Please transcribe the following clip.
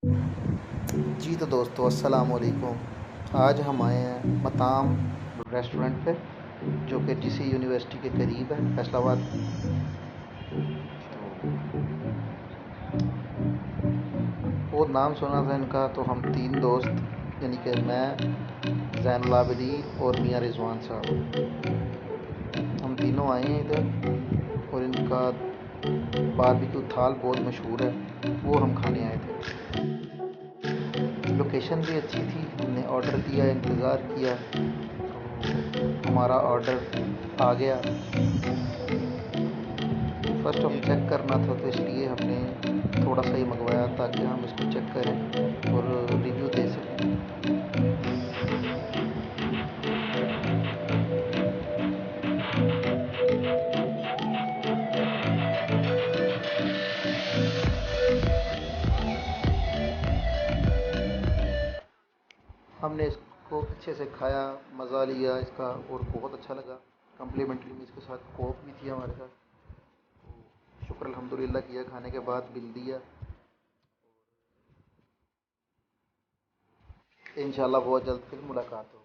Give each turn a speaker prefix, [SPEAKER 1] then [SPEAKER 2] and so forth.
[SPEAKER 1] जी तो दोस्तों अस्सलाम वालेकुम। आज हम आए हैं मताम रेस्टोरेंट पे, जो कि जीसी यूनिवर्सिटी के करीब है, फैसलाबाद। बहुत नाम सुना था इनका, तो हम तीन दोस्त यानी कि मैं, ज़ैनुल आबिदीन और मियाँ रिजवान साहब, हम तीनों आए हैं इधर। और इनका बारबेक्यू थाल बहुत मशहूर है, वो हम खाने आए थे। लोकेशन भी अच्छी थी। हमने ऑर्डर दिया, इंतज़ार किया, तो हमारा ऑर्डर आ गया। फर्स्ट हम चेक करना था, तो इसलिए हमने थोड़ा सा ही मंगवाया ताकि हम इसको चेक करें और रिव्यू दे सकें। हमने इसको अच्छे से खाया, मज़ा लिया इसका और बहुत अच्छा लगा। कम्प्लीमेंट्री में इसके साथ कोक भी थी हमारे साथ। तो शुक्र अल्हम्दुलिल्लाह किया, खाने के बाद बिल दिया। इंशाल्लाह बहुत जल्द फिर मुलाकात हो।